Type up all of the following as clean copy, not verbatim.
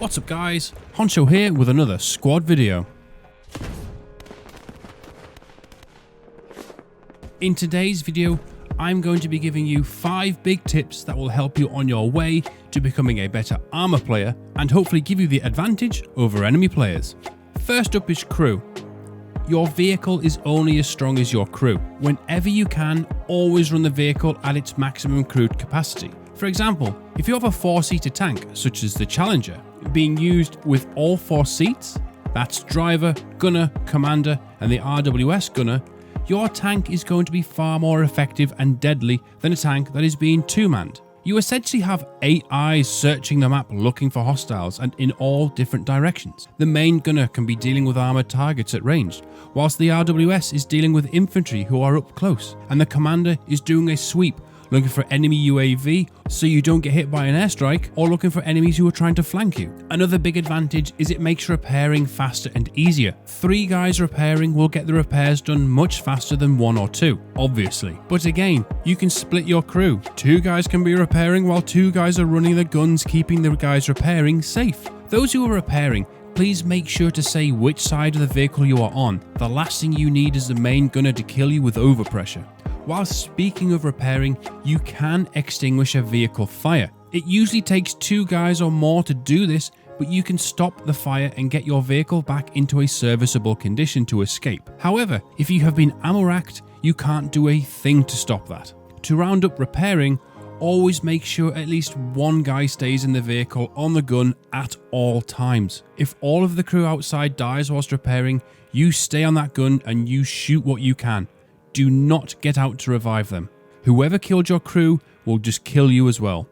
What's up guys, Honcho here with another squad video. In today's video, I'm going to be giving you 5 big tips that will help you on your way to becoming a better armor player and hopefully give you the advantage over enemy players. First up is crew. Your vehicle is only as strong as your crew. Whenever you can, always run the vehicle at its maximum crewed capacity. For example, if you have a 4-seater tank, such as the Challenger, being used with all 4 seats, that's driver, gunner, commander, and the RWS gunner, your tank is going to be far more effective and deadly than a tank that is being 2-manned. You essentially have 8 eyes searching the map looking for hostiles and in all different directions. The main gunner can be dealing with armoured targets at range, whilst the RWS is dealing with infantry who are up close, and the commander is doing a sweep looking for enemy UAV so you don't get hit by an airstrike, or looking for enemies who are trying to flank you. Another big advantage is it makes repairing faster and easier. 3 guys repairing will get the repairs done much faster than 1 or 2, obviously. But again, you can split your crew. 2 guys can be repairing while 2 guys are running the guns, keeping the guys repairing safe. Those who are repairing, please make sure to say which side of the vehicle you are on. The last thing you need is the main gunner to kill you with overpressure. While speaking of repairing, you can extinguish a vehicle fire. It usually takes 2 guys or more to do this, but you can stop the fire and get your vehicle back into a serviceable condition to escape. However, if you have been ammo racked, you can't do a thing to stop that. To round up repairing, always make sure at least 1 guy stays in the vehicle on the gun at all times. If all of the crew outside dies whilst repairing, you stay on that gun and you shoot what you can. Do not get out to revive them. Whoever killed your crew will just kill you as well.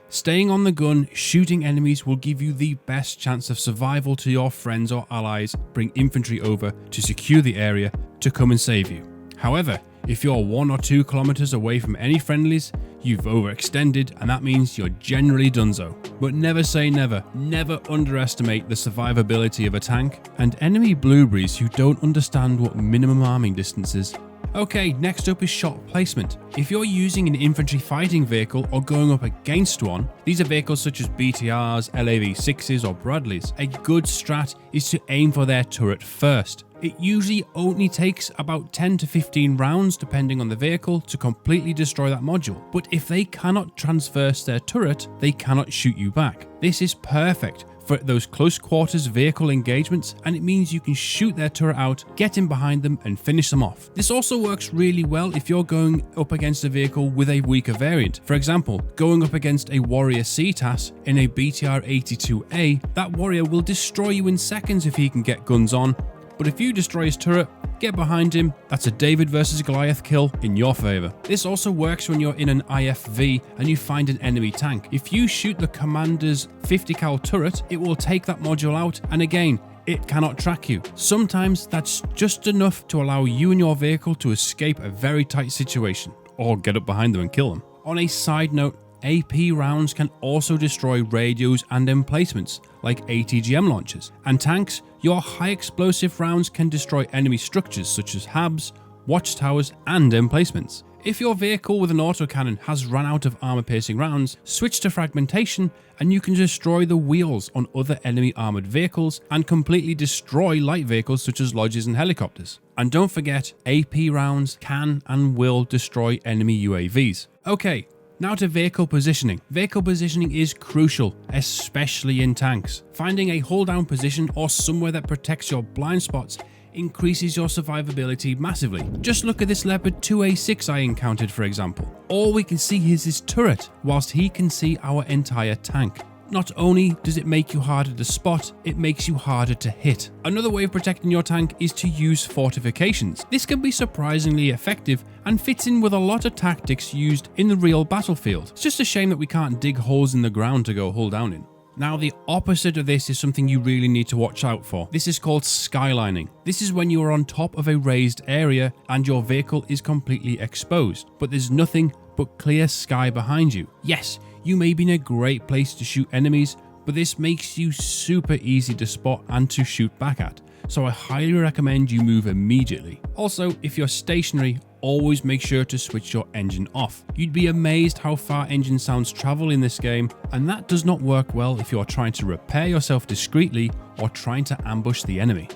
Staying on the gun, shooting enemies will give you the best chance of survival to your friends or allies. Bring infantry over to secure the area to come and save you. However, if you're 1 or 2 kilometers away from any friendlies, you've overextended, and that means you're generally donezo. But never say never. Never underestimate the survivability of a tank and enemy blueberries who don't understand what minimum arming distance is. Okay, next up is shot placement. If you're using an infantry fighting vehicle or going up against one, these are vehicles such as BTRs, LAV6s or Bradleys, a good strat is to aim for their turret first. It usually only takes about 10 to 15 rounds depending on the vehicle to completely destroy that module, but if they cannot transverse their turret, they cannot shoot you back. This is perfect for those close quarters vehicle engagements, and it means you can shoot their turret out, get in behind them and finish them off. This also works really well if you're going up against a vehicle with a weaker variant. For example, going up against a Warrior CTAS in a BTR-82A, that warrior will destroy you in seconds if he can get guns on, but if you destroy his turret, get behind him, that's a David versus Goliath kill in your favour. This also works when you're in an IFV and you find an enemy tank. If you shoot the commander's 50 cal turret, it will take that module out, and again, it cannot track you. Sometimes that's just enough to allow you and your vehicle to escape a very tight situation, or get up behind them and kill them. On a side note, AP rounds can also destroy radios and emplacements, like ATGM launchers. And tanks, your high explosive rounds can destroy enemy structures such as hubs, watchtowers, and emplacements. If your vehicle with an autocannon has run out of armor-piercing rounds, switch to fragmentation and you can destroy the wheels on other enemy armored vehicles and completely destroy light vehicles such as lodges and helicopters. And don't forget, AP rounds can and will destroy enemy UAVs. Okay, now to vehicle positioning. Vehicle positioning is crucial, especially in tanks. Finding a hold down position or somewhere that protects your blind spots increases your survivability massively. Just look at this Leopard 2A6 I encountered, for example. All we can see is his turret, whilst he can see our entire tank. Not only does it make you harder to spot, it makes you harder to hit. Another way of protecting your tank is to use fortifications. This can be surprisingly effective and fits in with a lot of tactics used in the real battlefield. It's just a shame that we can't dig holes in the ground to go hull down in. Now, the opposite of this is something you really need to watch out for. This is called skylining. This is when you are on top of a raised area and your vehicle is completely exposed, but there's nothing but clear sky behind you. Yes, you may be in a great place to shoot enemies, but this makes you super easy to spot and to shoot back at, so I highly recommend you move immediately. Also, if you're stationary, always make sure to switch your engine off. You'd be amazed how far engine sounds travel in this game, and that does not work well if you're trying to repair yourself discreetly or trying to ambush the enemy.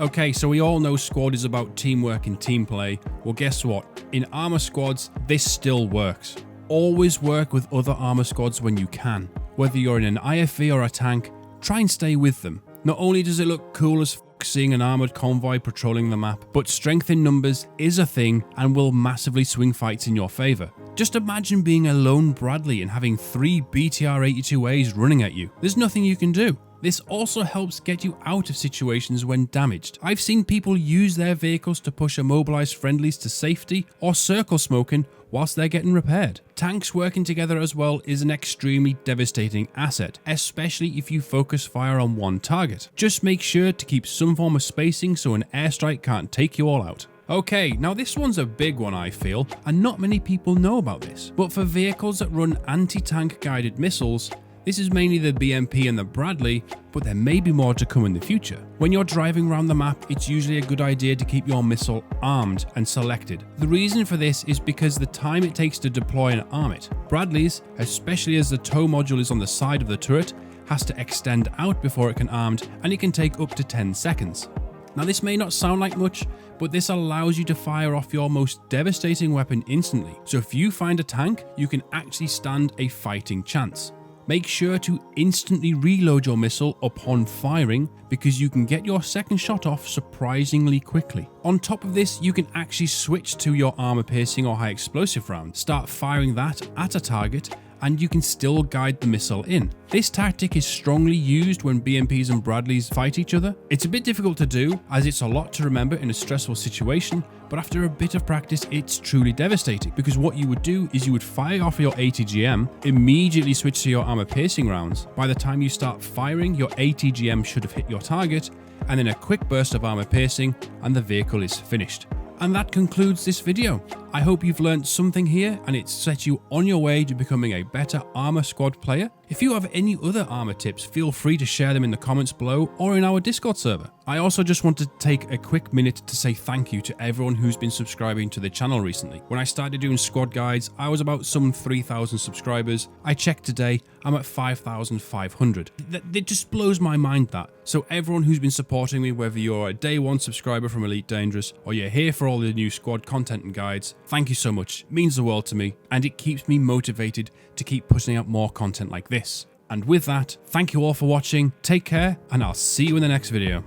Okay, so we all know squad is about teamwork and team play. Well, guess what? In armor squads, this still works. Always work with other armor squads when you can. Whether you're in an IFV or a tank, try and stay with them. Not only does it look cool as fuck seeing an armored convoy patrolling the map, but strength in numbers is a thing and will massively swing fights in your favor. Just imagine being a lone Bradley and having 3 BTR-82As running at you. There's nothing you can do. This also helps get you out of situations when damaged. I've seen people use their vehicles to push immobilized friendlies to safety or circle smoking whilst they're getting repaired. Tanks working together as well is an extremely devastating asset, especially if you focus fire on one target. Just make sure to keep some form of spacing so an airstrike can't take you all out. Okay, now this one's a big one I feel, and not many people know about this, but for vehicles that run anti-tank guided missiles, this is mainly the BMP and the Bradley, but there may be more to come in the future. When you're driving around the map, it's usually a good idea to keep your missile armed and selected. The reason for this is because the time it takes to deploy and arm it. Bradleys, especially as the tow module is on the side of the turret, has to extend out before it can armed, and it can take up to 10 seconds. Now this may not sound like much, but this allows you to fire off your most devastating weapon instantly. So if you find a tank, you can actually stand a fighting chance. Make sure to instantly reload your missile upon firing because you can get your second shot off surprisingly quickly. On top of this, you can actually switch to your armor piercing or high explosive round, start firing that at a target, and you can still guide the missile in. This tactic is strongly used when BMPs and Bradleys fight each other. It's a bit difficult to do as it's a lot to remember in a stressful situation, but after a bit of practice it's truly devastating because what you would do is you would fire off your ATGM, immediately switch to your armor piercing rounds. By the time you start firing, your ATGM should have hit your target, and then a quick burst of armor piercing and the vehicle is finished. And that concludes this video. I hope you've learned something here and it's set you on your way to becoming a better armor squad player. If you have any other armor tips, feel free to share them in the comments below or in our Discord server. I also just want to take a quick minute to say thank you to everyone who's been subscribing to the channel recently. When I started doing squad guides, I was about some 3,000 subscribers. I checked today, I'm at 5,500. It just blows my mind that. So everyone who's been supporting me, whether you're a day one subscriber from Elite Dangerous or you're here for all the new squad content and guides, thank you so much. It means the world to me and it keeps me motivated to keep pushing out more content like this. And with that, thank you all for watching, take care, and I'll see you in the next video.